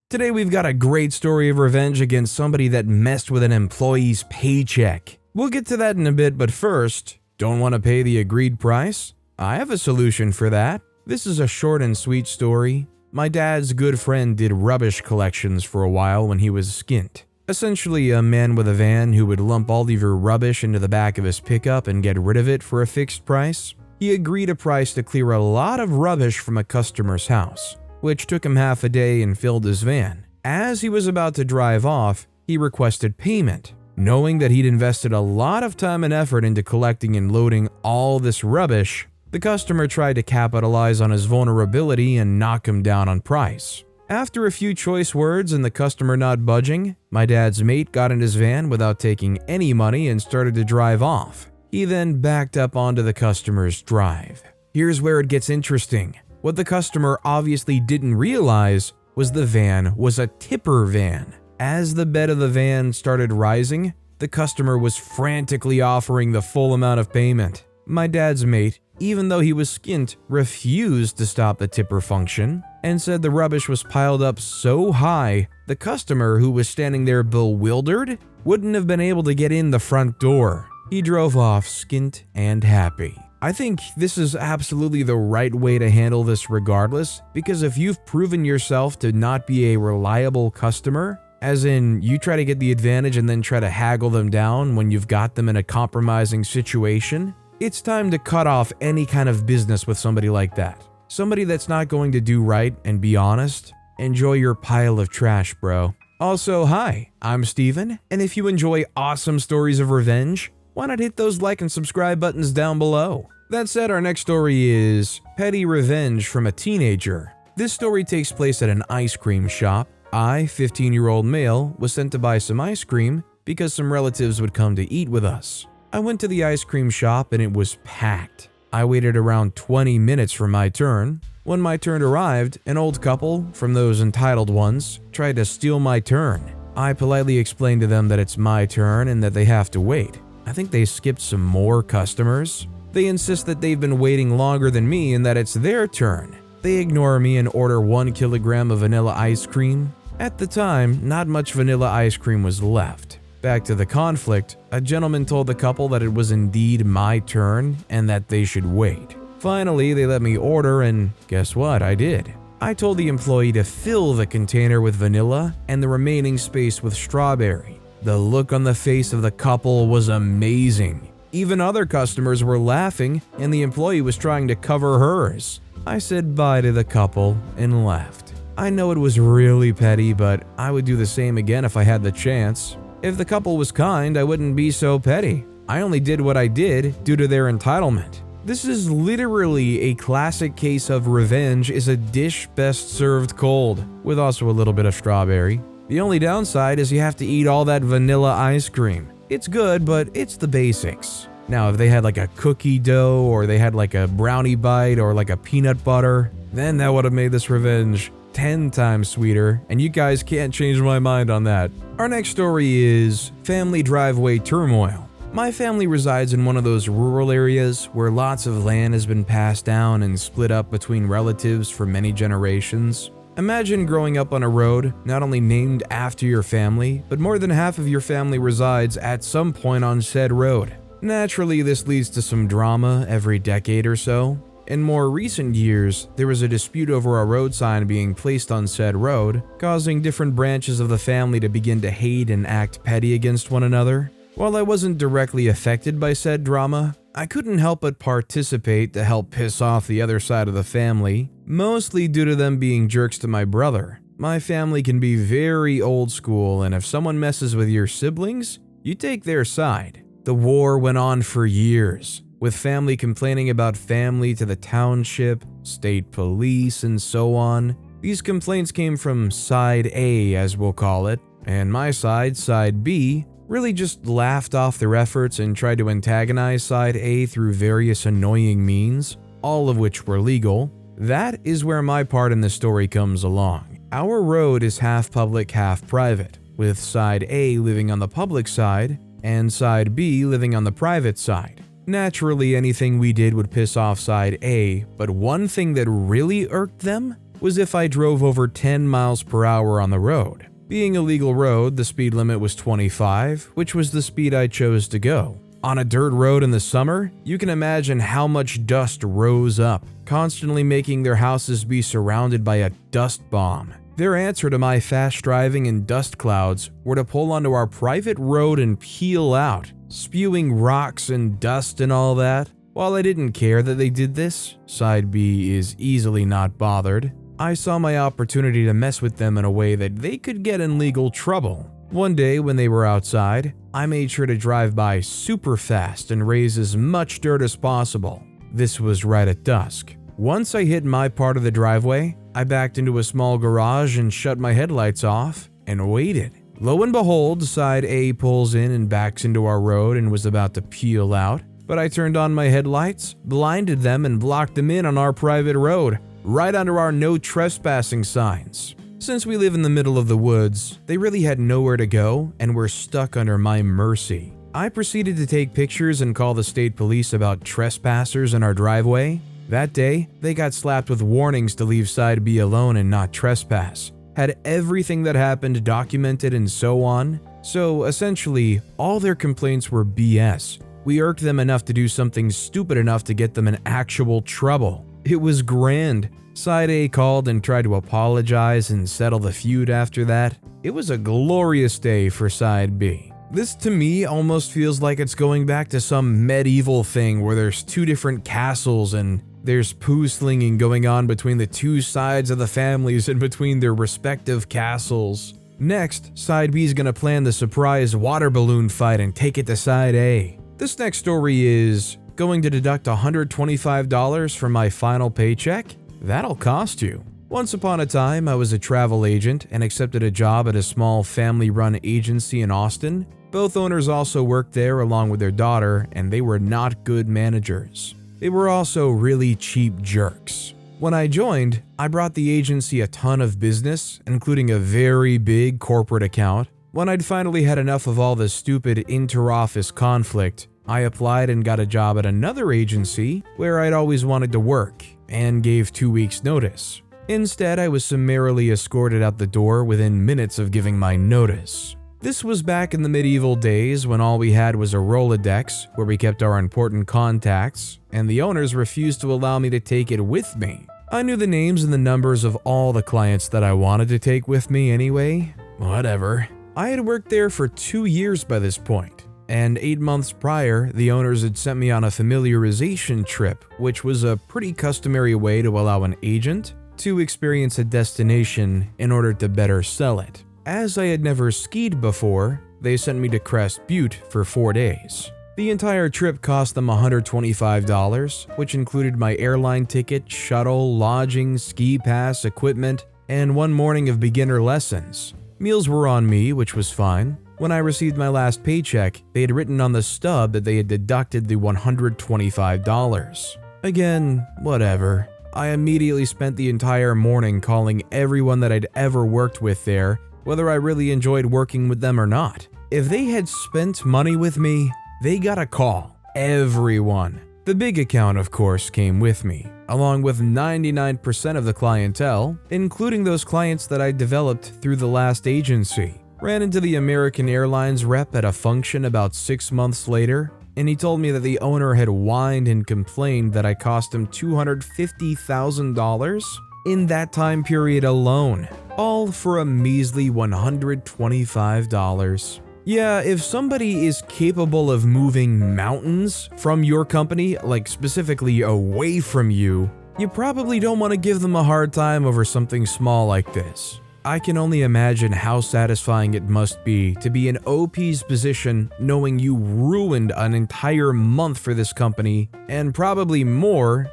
Today we've got a great story of revenge against somebody that messed with an employee's paycheck. We'll get to that in a bit, but first, don't want to pay the agreed price? I have a solution for that. This is a short and sweet story. My dad's good friend did rubbish collections for a while when he was skint. Essentially a man with a van who would lump all of your rubbish into the back of his pickup and get rid of it for a fixed price. He agreed a price to clear a lot of rubbish from a customer's house, which took him half a day and filled his van. As he was about to drive off, he requested payment. Knowing that he'd invested a lot of time and effort into collecting and loading all this rubbish, the customer tried to capitalize on his vulnerability and knock him down on price. After a few choice words and the customer not budging, my dad's mate got in his van without taking any money and started to drive off. He then backed up onto the customer's drive. Here's where it gets interesting. What the customer obviously didn't realize was the van was a tipper van. As the bed of the van started rising, the customer was frantically offering the full amount of payment. My dad's mate, even though he was skint, refused to stop the tipper function and said the rubbish was piled up so high, the customer, who was standing there bewildered, wouldn't have been able to get in the front door. He drove off skint and happy. I think this is absolutely the right way to handle this regardless, because if you've proven yourself to not be a reliable customer, as in you try to get the advantage and then try to haggle them down when you've got them in a compromising situation, it's time to cut off any kind of business with somebody like that. Somebody that's not going to do right and be honest. Enjoy your pile of trash, bro. Also, hi, I'm Steven, and if you enjoy awesome stories of revenge, why not hit those like and subscribe buttons down below? That said, our next story is Petty Revenge from a Teenager. This story takes place at an ice cream shop. I, 15-year-old male, was sent to buy some ice cream because some relatives would come to eat with us. I went to the ice cream shop and it was packed. I waited around 20 minutes for my turn. When my turn arrived, an old couple, from those entitled ones, tried to steal my turn. I politely explained to them that it's my turn and that they have to wait. I think they skipped some more customers. They insist that they've been waiting longer than me and that it's their turn. They ignore me and order 1 kilogram of vanilla ice cream. At the time, not much vanilla ice cream was left. Back to the conflict, a gentleman told the couple that it was indeed my turn and that they should wait. Finally, they let me order, and guess what? I did. I told the employee to fill the container with vanilla and the remaining space with strawberry. The look on the face of the couple was amazing. Even other customers were laughing, and the employee was trying to cover hers. I said bye to the couple and left. I know it was really petty, but I would do the same again if I had the chance. If the couple was kind, I wouldn't be so petty. I only did what I did due to their entitlement. This is literally a classic case of revenge is a dish best served cold, with also a little bit of strawberry. The only downside is you have to eat all that vanilla ice cream. It's good, but it's the basics. Now, if they had like a cookie dough, or they had like a brownie bite, or like a peanut butter, then that would have made this revenge 10 times sweeter, and you guys can't change my mind on that. Our next story is Family Driveway Turmoil. My family resides in one of those rural areas where lots of land has been passed down and split up between relatives for many generations. Imagine growing up on a road not only named after your family, but more than half of your family resides at some point on said road. Naturally, this leads to some drama every decade or so. In more recent years, there was a dispute over a road sign being placed on said road, causing different branches of the family to begin to hate and act petty against one another. While I wasn't directly affected by said drama, I couldn't help but participate to help piss off the other side of the family, mostly due to them being jerks to my brother. My family can be very old school, and if someone messes with your siblings, you take their side. The war went on for years, with family complaining about family to the township, state police, and so on. These complaints came from side A, as we'll call it, and my side, side B, really just laughed off their efforts and tried to antagonize side A through various annoying means, all of which were legal. That is where my part in the story comes along. Our road is half public, half private, with side A living on the public side and side B living on the private side. Naturally, anything we did would piss off side A, but one thing that really irked them was if I drove over 10 miles per hour on the road. Being a legal road, the speed limit was 25, which was the speed I chose to go. On a dirt road in the summer, you can imagine how much dust rose up, constantly making their houses be surrounded by a dust bomb. Their answer to my fast driving and dust clouds were to pull onto our private road and peel out, spewing rocks and dust and all that. While I didn't care that they did this, Side B is easily not bothered. I saw my opportunity to mess with them in a way that they could get in legal trouble. One day when they were outside, I made sure to drive by super fast and raise as much dirt as possible. This was right at dusk. Once I hit my part of the driveway, I backed into a small garage and shut my headlights off and waited. Lo and behold, Side A pulls in and backs into our road and was about to peel out, but I turned on my headlights, blinded them, and blocked them in on our private road, right under our no trespassing signs. Since we live in the middle of the woods, they really had nowhere to go and were stuck under my mercy. I proceeded to take pictures and call the state police about trespassers in our driveway. That day, they got slapped with warnings to leave Side B alone and not trespass, had everything that happened documented and so on. So essentially, all their complaints were BS. We irked them enough to do something stupid enough to get them in actual trouble. It was grand. Side A called and tried to apologize and settle the feud after that. It was a glorious day for Side B. This to me almost feels like it's going back to some medieval thing where there's two different castles and there's poo slinging going on between the two sides of the families and between their respective castles. Next, Side B is gonna plan the surprise water balloon fight and take it to Side A. This next story is going to deduct $125 from my final paycheck? That'll cost you. Once upon a time, I was a travel agent and accepted a job at a small family-run agency in Austin. Both owners also worked there along with their daughter, and they were not good managers. They were also really cheap jerks. When I joined, I brought the agency a ton of business, including a very big corporate account. When I'd finally had enough of all the stupid inter-office conflict, I applied and got a job at another agency where I'd always wanted to work, and gave 2 weeks' notice. Instead, I was summarily escorted out the door within minutes of giving my notice. This was back in the medieval days when all we had was a Rolodex where we kept our important contacts, and the owners refused to allow me to take it with me. I knew the names and the numbers of all the clients that I wanted to take with me anyway. Whatever. I had worked there for 2 years by this point. And 8 months prior, the owners had sent me on a familiarization trip, which was a pretty customary way to allow an agent to experience a destination in order to better sell it. As I had never skied before, they sent me to Crest Butte for 4 days. The entire trip cost them $125, which included my airline ticket, shuttle, lodging, ski pass, equipment, and 1 morning of beginner lessons. Meals were on me, which was fine. When I received my last paycheck, they had written on the stub that they had deducted the $125. Again, whatever. I immediately spent the entire morning calling everyone that I'd ever worked with there, whether I really enjoyed working with them or not. If they had spent money with me, they got a call. Everyone. The big account, of course, came with me, along with 99% of the clientele, including those clients that I developed through the last agency. Ran into the American Airlines rep at a function about 6 months later, and he told me that the owner had whined and complained that I cost him $250,000 in that time period alone, all for a measly $125. Yeah, if somebody is capable of moving mountains from your company, like specifically away from you, you probably don't want to give them a hard time over something small like this. I can only imagine how satisfying it must be to be in OP's position knowing you ruined an entire month for this company and probably more,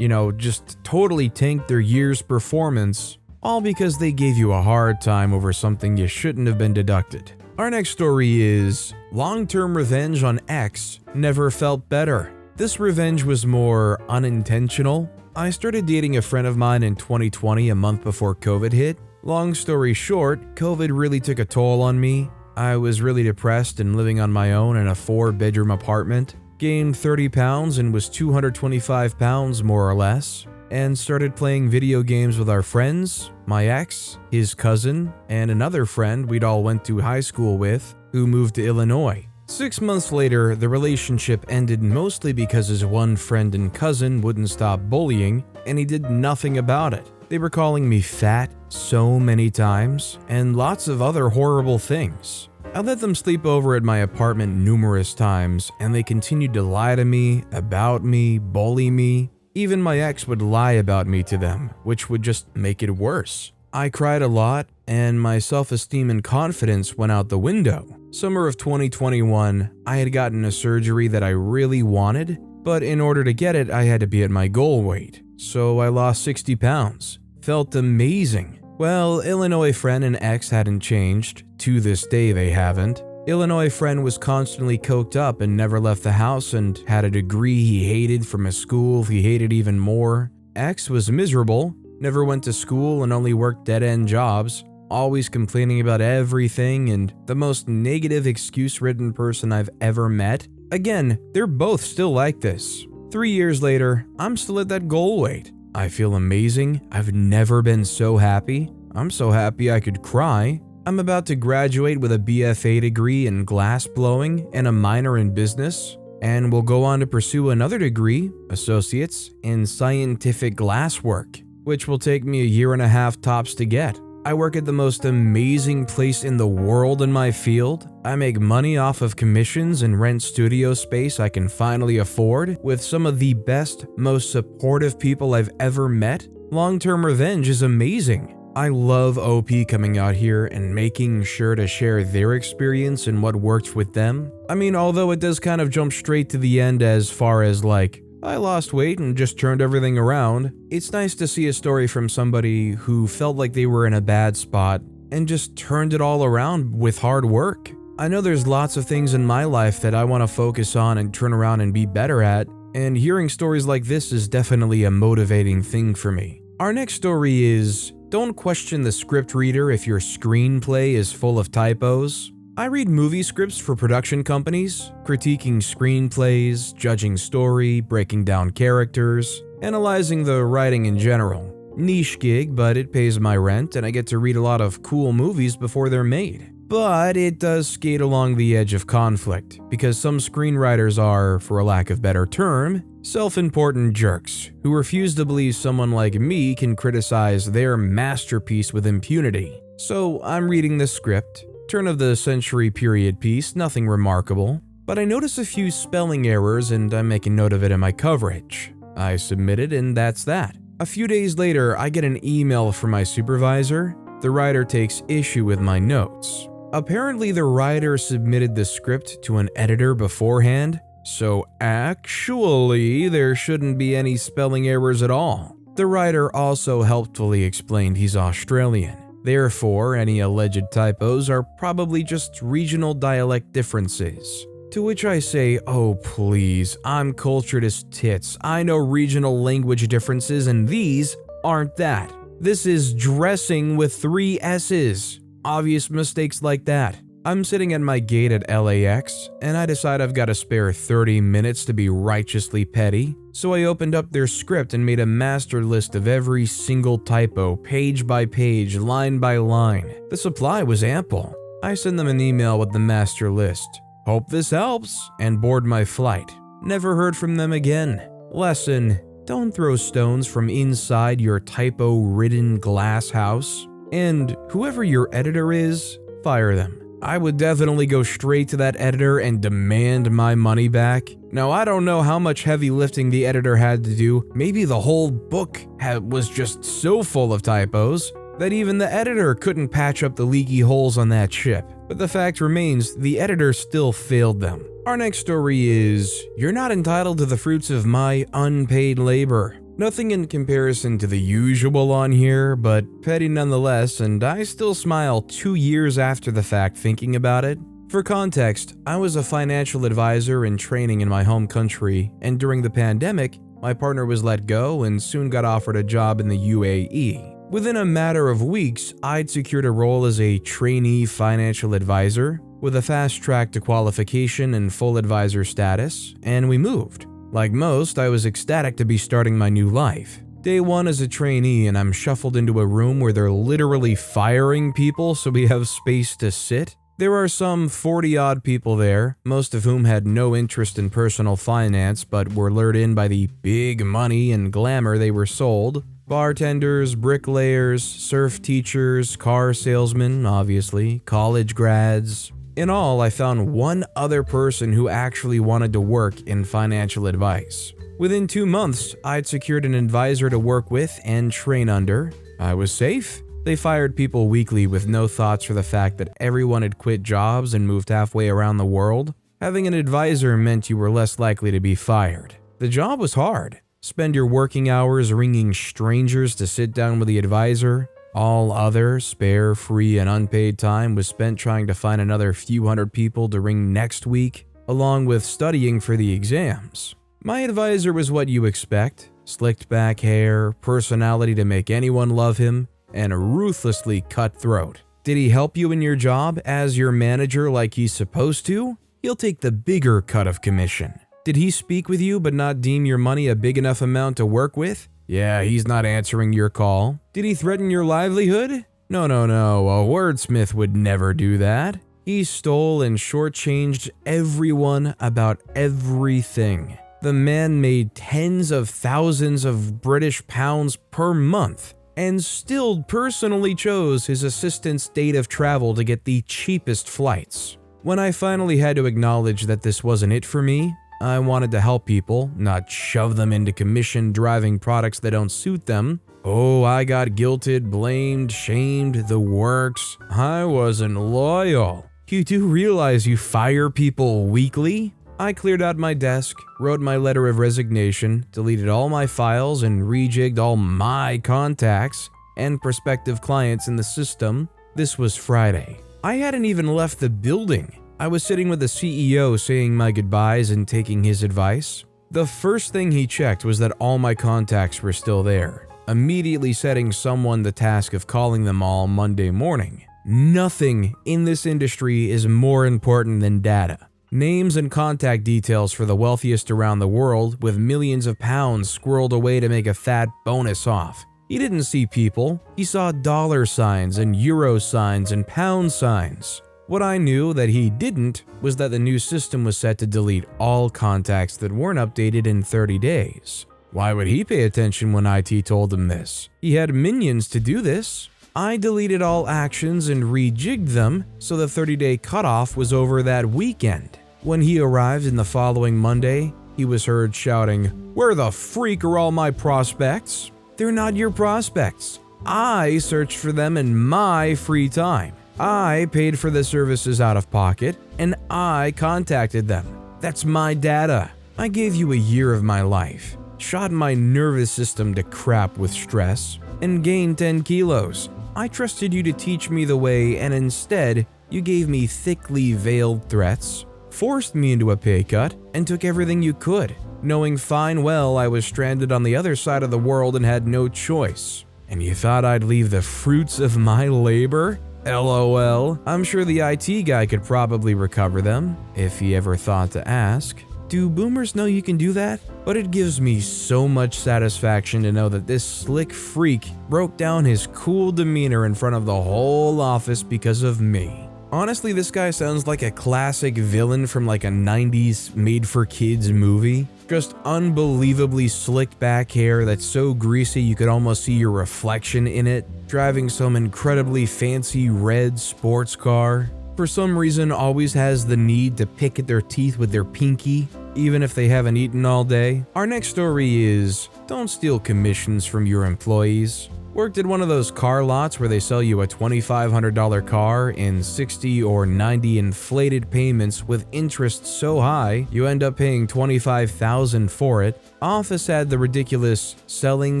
just totally tanked their year's performance, all because they gave you a hard time over something you shouldn't have been deducted. Our next story is long-term revenge on X never felt better. This revenge was more unintentional. I started dating a friend of mine in 2020, a month before COVID hit. Long story short, COVID really took a toll on me. I was really depressed and living on my own in a 4-bedroom apartment. Gained 30 pounds and was 225 pounds more or less. and started playing video games with our friends, my ex, his cousin, and another friend we'd all went to high school with who moved to Illinois. 6 months later, the relationship ended mostly because his one friend and cousin wouldn't stop bullying, and he did nothing about it. They were calling me fat so many times, and lots of other horrible things. I let them sleep over at my apartment numerous times, and they continued to lie to me, about me, bully me. Even my ex would lie about me to them, which would just make it worse. I cried a lot, and my self-esteem and confidence went out the window. Summer of 2021, I had gotten a surgery that I really wanted, but in order to get it, I had to be at my goal weight. So I lost 60 pounds. Felt amazing. Well, Illinois friend and ex hadn't changed. To this day, they haven't. Illinois friend was constantly coked up and never left the house and had a degree he hated from a school he hated even more. Ex was miserable, never went to school and only worked dead-end jobs, always complaining about everything and the most negative excuse-ridden person I've ever met. Again, they're both still like this. 3 years later, I'm still at that goal weight. I feel amazing. I've never been so happy. I'm so happy I could cry. I'm about to graduate with a BFA degree in glass blowing and a minor in business, and will go on to pursue another degree, associates, in scientific glasswork, which will take me a year and a half tops to get. I work at the most amazing place in the world in my field. I make money off of commissions and rent studio space I can finally afford with some of the best, most supportive people I've ever met. Long-term revenge is amazing. I love OP coming out here and making sure to share their experience and what worked with them. I mean, although it does kind of jump straight to the end as far as like, I lost weight and just turned everything around, it's nice to see a story from somebody who felt like they were in a bad spot and just turned it all around with hard work. I know there's lots of things in my life that I want to focus on and turn around and be better at, and hearing stories like this is definitely a motivating thing for me. Our next story is, don't question the script reader if your screenplay is full of typos. I read movie scripts for production companies, critiquing screenplays, judging story, breaking down characters, analyzing the writing in general. Niche gig, but it pays my rent and I get to read a lot of cool movies before they're made. But it does skate along the edge of conflict, because some screenwriters are, for a lack of better term, self-important jerks who refuse to believe someone like me can criticize their masterpiece with impunity. So I'm reading the script. Turn of the century period piece, nothing remarkable, but I notice a few spelling errors and I make a note of it in my coverage. I submit it and that's that. A few days later, I get an email from my supervisor. The writer takes issue with my notes. Apparently, the writer submitted the script to an editor beforehand, so actually, there shouldn't be any spelling errors at all. The writer also helpfully explained he's Australian. Therefore, any alleged typos are probably just regional dialect differences. To which I say, oh please, I'm cultured as tits. I know regional language differences and these aren't that. This is dressing with 3 S's. Obvious mistakes like that. I'm sitting at my gate at LAX, and I decide I've got a spare 30 minutes to be righteously petty, so I opened up their script and made a master list of every single typo, page by page, line by line. The supply was ample. I send them an email with the master list. Hope this helps, and board my flight. Never heard from them again. Lesson: don't throw stones from inside your typo-ridden glass house. And whoever your editor is, fire them. I would definitely go straight to that editor and demand my money back. Now, I don't know how much heavy lifting the editor had to do. Maybe the whole book was just so full of typos that even the editor couldn't patch up the leaky holes on that ship. But the fact remains, the editor still failed them. Our next story is, you're not entitled to the fruits of my unpaid labor. Nothing in comparison to the usual on here, but petty nonetheless, and I still smile 2 years after the fact thinking about it. For context, I was a financial advisor in training in my home country, and during the pandemic, my partner was let go and soon got offered a job in the UAE. Within a matter of weeks, I'd secured a role as a trainee financial advisor with a fast track to qualification and full advisor status, and we moved. Like most, I was ecstatic to be starting my new life. Day one as a trainee, and I'm shuffled into a room where they're literally firing people so we have space to sit. There are some 40-odd people there, most of whom had no interest in personal finance but were lured in by the big money and glamour they were sold. Bartenders, bricklayers, surf teachers, car salesmen, obviously, college grads. In all, I found one other person who actually wanted to work in financial advice. Within 2 months, I'd secured an advisor to work with and train under. I was safe. They fired people weekly with no thoughts for the fact that everyone had quit jobs and moved halfway around the world. Having an advisor meant you were less likely to be fired. The job was hard. Spend your working hours ringing strangers to sit down with the advisor. All other spare, free, and unpaid time was spent trying to find another few hundred people to ring next week, along with studying for the exams. My advisor was what you expect: slicked back hair, personality to make anyone love him, and ruthlessly cutthroat. Did he help you in your job as your manager like he's supposed to? He'll take the bigger cut of commission. Did he speak with you but not deem your money a big enough amount to work with? Yeah, he's not answering your call. Did he threaten your livelihood? No, a wordsmith would never do that. He stole and shortchanged everyone about everything. The man made tens of thousands of British pounds per month and still personally chose his assistant's date of travel to get the cheapest flights. When I finally had to acknowledge that this wasn't it for me, I wanted to help people, not shove them into commission-driving products that don't suit them. Oh, I got guilted, blamed, shamed, the works. I wasn't loyal. You do realize you fire people weekly? I cleared out my desk, wrote my letter of resignation, deleted all my files, and rejigged all my contacts and prospective clients in the system. This was Friday. I hadn't even left the building. I was sitting with the CEO saying my goodbyes and taking his advice. The first thing he checked was that all my contacts were still there, immediately setting someone the task of calling them all Monday morning. Nothing in this industry is more important than data. Names and contact details for the wealthiest around the world with millions of pounds squirreled away to make a fat bonus off. He didn't see people, he saw dollar signs and euro signs and pound signs. What I knew that he didn't was that the new system was set to delete all contacts that weren't updated in 30 days. Why would he pay attention when IT told him this? He had minions to do this. I deleted all actions and rejigged them so the 30-day cutoff was over that weekend. When he arrived in the following Monday, he was heard shouting, "Where the freak are all my prospects?" They're not your prospects. I searched for them in my free time. I paid for the services out of pocket, and I contacted them. That's my data. I gave you a year of my life, shot my nervous system to crap with stress, and gained 10 kilos. I trusted you to teach me the way, and instead, you gave me thickly veiled threats, forced me into a pay cut, and took everything you could, knowing fine well I was stranded on the other side of the world and had no choice. And you thought I'd leave the fruits of my labor? LOL, I'm sure the IT guy could probably recover them, if he ever thought to ask. Do boomers know you can do that? But it gives me so much satisfaction to know that this slick freak broke down his cool demeanor in front of the whole office because of me. Honestly, this guy sounds like a classic villain from like a 90s made-for-kids movie. Just unbelievably slicked back hair that's so greasy you could almost see your reflection in it. Driving some incredibly fancy red sports car. For some reason always has the need to pick at their teeth with their pinky, even if they haven't eaten all day. Our next story is, don't steal commissions from your employees. Worked at one of those car lots where they sell you a $2,500 car in 60 or 90 inflated payments with interest so high you end up paying $25,000 for it. Office had the ridiculous selling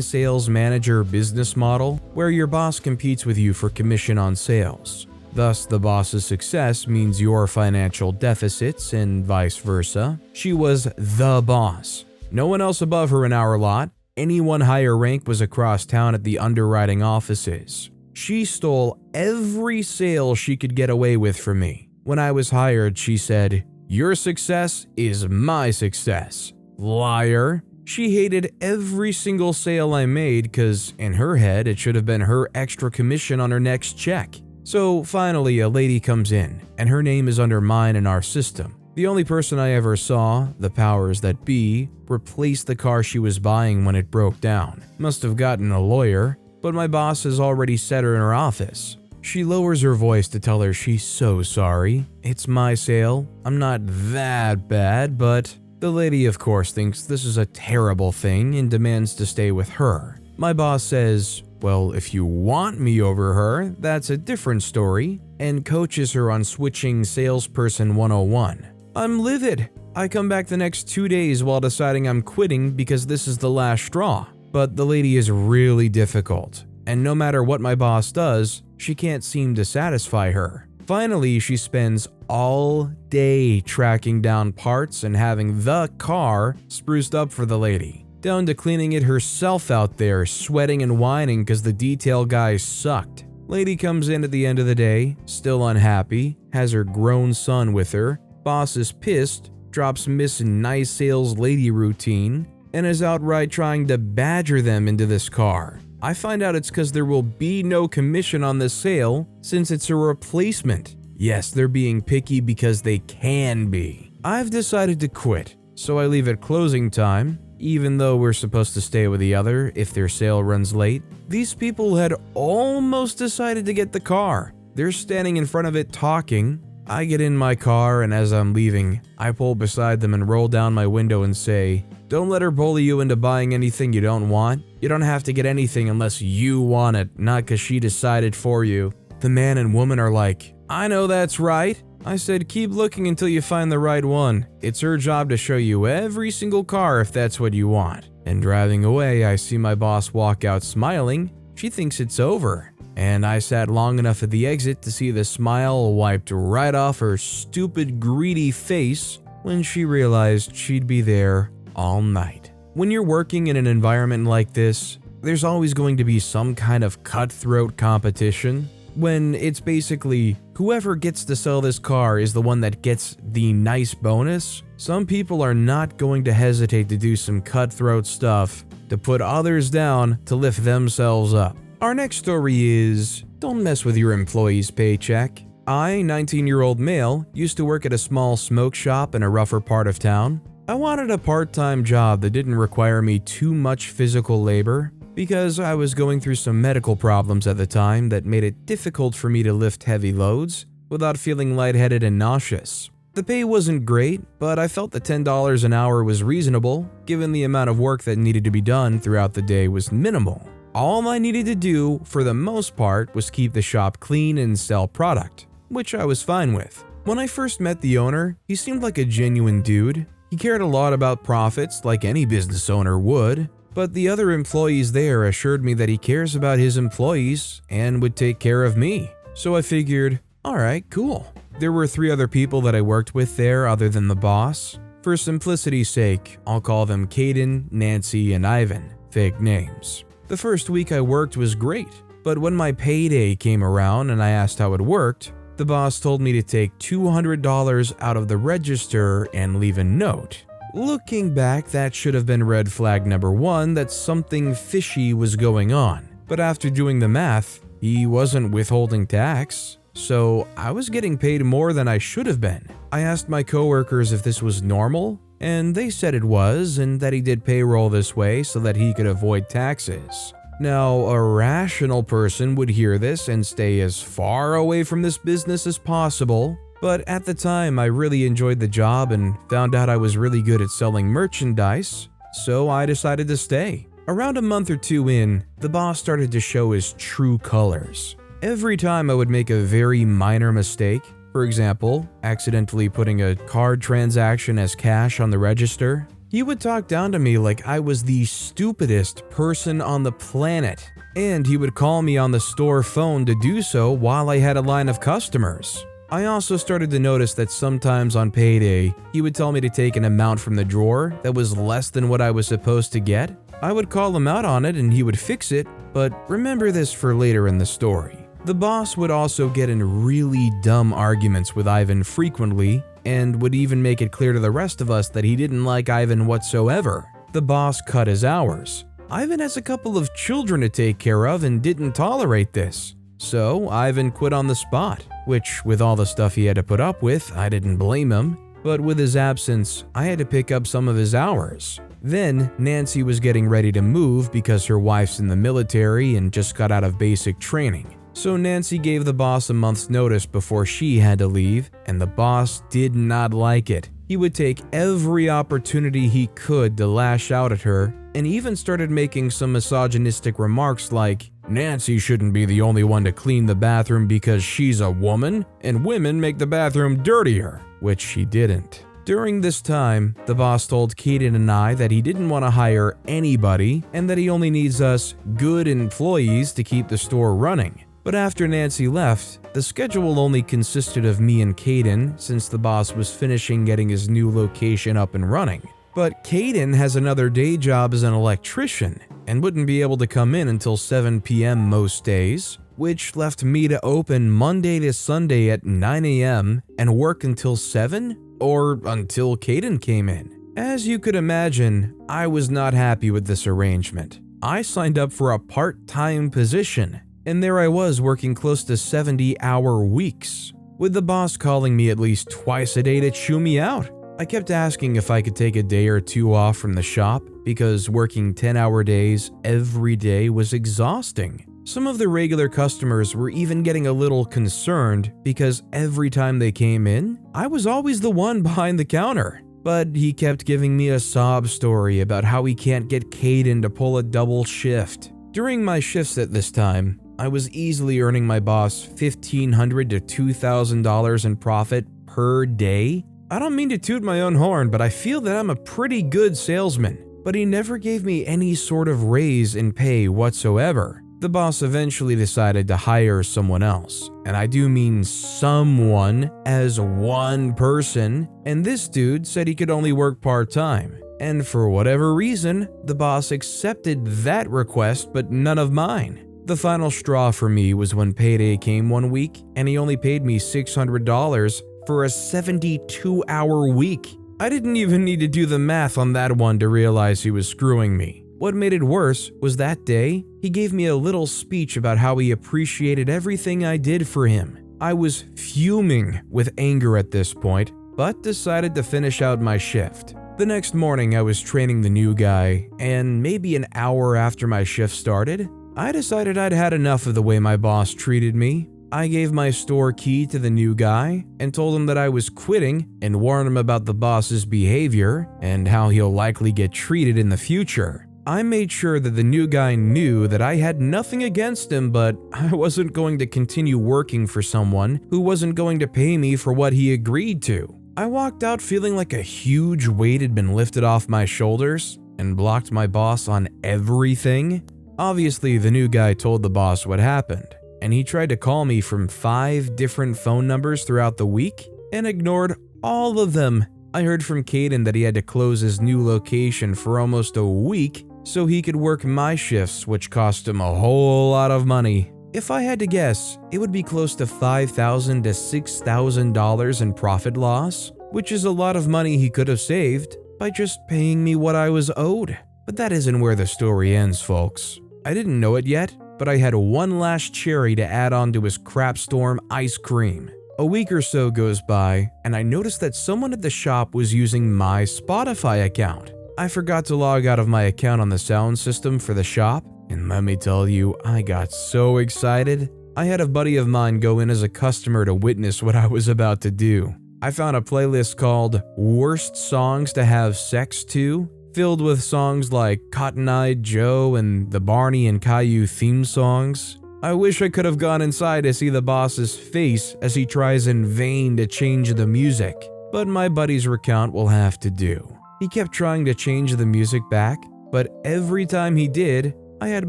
sales manager business model where your boss competes with you for commission on sales. Thus, the boss's success means your financial deficits and vice versa. She was the boss. No one else above her in our lot. Anyone higher rank was across town at the underwriting offices. She stole every sale she could get away with from me. When I was hired, she said, "Your success is my success." Liar. She hated every single sale I made because, in her head, it should have been her extra commission on her next check. So finally, a lady comes in, and her name is under mine in our system. The only person I ever saw, the powers that be, replaced the car she was buying when it broke down. Must have gotten a lawyer, but my boss has already set her in her office. She lowers her voice to tell her she's so sorry. It's my sale. I'm not that bad, but the lady, of course, thinks this is a terrible thing and demands to stay with her. My boss says, well, if you want me over her, that's a different story, and coaches her on switching Salesperson 101. I'm livid. I come back the next 2 days while deciding I'm quitting because this is the last straw. But the lady is really difficult, and no matter what my boss does, she can't seem to satisfy her. Finally, she spends all day tracking down parts and having the car spruced up for the lady, down to cleaning it herself out there, sweating and whining because the detail guy sucked. Lady comes in at the end of the day, still unhappy, has her grown son with her. Boss is pissed, drops Miss Nice Sales Lady routine, and is outright trying to badger them into this car. I find out it's because there will be no commission on this sale since it's a replacement. Yes, they're being picky because they can be. I've decided to quit, so I leave at closing time, even though we're supposed to stay with the other if their sale runs late. These people had almost decided to get the car. They're standing in front of it talking. I get in my car, and as I'm leaving, I pull beside them and roll down my window and say, don't let her bully you into buying anything you don't want. You don't have to get anything unless you want it, not because she decided for you. The man and woman are like, I know that's right. I said, keep looking until you find the right one. It's her job to show you every single car if that's what you want. And driving away, I see my boss walk out smiling. She thinks it's over. And I sat long enough at the exit to see the smile wiped right off her stupid, greedy face when she realized she'd be there all night. When you're working in an environment like this, there's always going to be some kind of cutthroat competition. When it's basically, whoever gets to sell this car is the one that gets the nice bonus, some people are not going to hesitate to do some cutthroat stuff to put others down to lift themselves up. Our next story is, don't mess with your employee's paycheck. I, 19-year-old male, used to work at a small smoke shop in a rougher part of town. I wanted a part-time job that didn't require me too much physical labor because I was going through some medical problems at the time that made it difficult for me to lift heavy loads without feeling lightheaded and nauseous. The pay wasn't great, but I felt that $10 an hour was reasonable given the amount of work that needed to be done throughout the day was minimal. All I needed to do, for the most part, was keep the shop clean and sell product, which I was fine with. When I first met the owner, he seemed like a genuine dude. He cared a lot about profits, like any business owner would, but the other employees there assured me that he cares about his employees and would take care of me. So I figured, alright, cool. There were 3 other people that I worked with there other than the boss. For simplicity's sake, I'll call them Caden, Nancy, and Ivan, fake names. The first week I worked was great, but when my payday came around and I asked how it worked, the boss told me to take $200 out of the register and leave a note. Looking back, that should have been red flag number 1 that something fishy was going on. But after doing the math, he wasn't withholding tax, so I was getting paid more than I should have been. I asked my coworkers if this was normal, and they said it was, and that he did payroll this way so that he could avoid taxes. Now, a rational person would hear this and stay as far away from this business as possible, but at the time I really enjoyed the job and found out I was really good at selling merchandise, so I decided to stay. Around a month or 2 in, the boss started to show his true colors. Every time I would make a very minor mistake, for example, accidentally putting a card transaction as cash on the register, he would talk down to me like I was the stupidest person on the planet, and he would call me on the store phone to do so while I had a line of customers. I also started to notice that sometimes on payday, he would tell me to take an amount from the drawer that was less than what I was supposed to get. I would call him out on it and he would fix it, but remember this for later in the story. The boss would also get in really dumb arguments with Ivan frequently and would even make it clear to the rest of us that he didn't like Ivan whatsoever. the boss cut his hours. Ivan has a couple of children to take care of and didn't tolerate this. So Ivan quit on the spot, which with all the stuff he had to put up with, I didn't blame him. But with his absence, I had to pick up some of his hours. Then Nancy was getting ready to move because her wife's in the military and just got out of basic training. So Nancy gave the boss a month's notice before she had to leave, and the boss did not like it. He would take every opportunity he could to lash out at her, and even started making some misogynistic remarks like, Nancy shouldn't be the only one to clean the bathroom because she's a woman, and women make the bathroom dirtier, which she didn't. During this time, the boss told Kaden and I that he didn't want to hire anybody and that he only needs us good employees to keep the store running. But after Nancy left, the schedule only consisted of me and Kaden since the boss was finishing getting his new location up and running. But Kaden has another day job as an electrician and wouldn't be able to come in until 7 p.m. most days, which left me to open Monday to Sunday at 9 a.m. and work until 7 or until Kaden came in. As you could imagine, I was not happy with this arrangement. I signed up for a part-time position, and there I was working close to 70-hour weeks, with the boss calling me at least twice a day to chew me out. I kept asking if I could take a day or two off from the shop because working 10-hour days every day was exhausting. Some of the regular customers were even getting a little concerned because every time they came in, I was always the one behind the counter. But he kept giving me a sob story about how he can't get Kaden to pull a double shift. During my shifts at this time, I was easily earning my boss $1,500 to $2,000 in profit per day. I don't mean to toot my own horn, but I feel that I'm a pretty good salesman. But he never gave me any sort of raise in pay whatsoever. The boss eventually decided to hire someone else, and I do mean someone as one person, and this dude said he could only work part-time. And for whatever reason, the boss accepted that request but none of mine. The final straw for me was when payday came one week and he only paid me $600 for a 72-hour week. I didn't even need to do the math on that one to realize he was screwing me. What made it worse was that day, he gave me a little speech about how he appreciated everything I did for him. I was fuming with anger at this point, but decided to finish out my shift. The next morning, I was training the new guy, and maybe an hour after my shift started, I decided I'd had enough of the way my boss treated me. I gave my store key to the new guy and told him that I was quitting and warned him about the boss's behavior and how he'll likely get treated in the future. I made sure that the new guy knew that I had nothing against him, but I wasn't going to continue working for someone who wasn't going to pay me for what he agreed to. I walked out feeling like a huge weight had been lifted off my shoulders and blocked my boss on everything. Obviously, the new guy told the boss what happened, and he tried to call me from 5 different phone numbers throughout the week and ignored all of them. I heard from Kaden that he had to close his new location for almost a week so he could work my shifts, which cost him a whole lot of money. If I had to guess, it would be close to $5,000 to $6,000 in profit loss, which is a lot of money he could have saved by just paying me what I was owed. But that isn't where the story ends, folks. I didn't know it yet, but I had one last cherry to add on to his Crapstorm ice cream. A week or so goes by, and I noticed that someone at the shop was using my Spotify account. I forgot to log out of my account on the sound system for the shop, and let me tell you, I got so excited. I had a buddy of mine go in as a customer to witness what I was about to do. I found a playlist called Worst Songs to Have Sex To, filled with songs like Cotton Eye Joe and the Barney and Caillou theme songs. I wish I could have gone inside to see the boss's face as he tries in vain to change the music, but my buddy's recount will have to do. He kept trying to change the music back, but every time he did, I had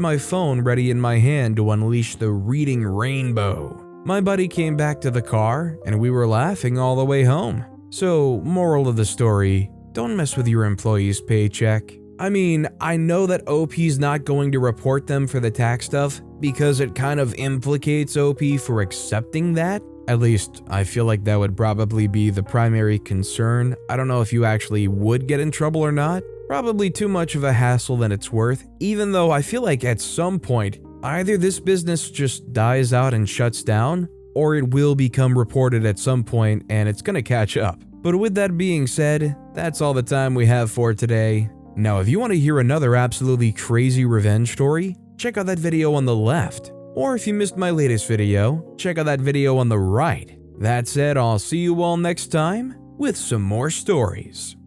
my phone ready in my hand to unleash the reading rainbow. My buddy came back to the car, and we were laughing all the way home. So, moral of the story, don't mess with your employees' paycheck. I mean, I know that OP's not going to report them for the tax stuff because it kind of implicates OP for accepting that. At least, I feel like that would probably be the primary concern. I don't know if you actually would get in trouble or not, Probably too much of a hassle than it's worth, even though I feel like at some point, either this business just dies out and shuts down, or it will become reported at some point and it's gonna catch up. But with that being said, that's all the time we have for today. Now, if you want to hear another absolutely crazy revenge story, check out that video on the left. Or if you missed my latest video, check out that video on the right. That said, I'll see you all next time with some more stories.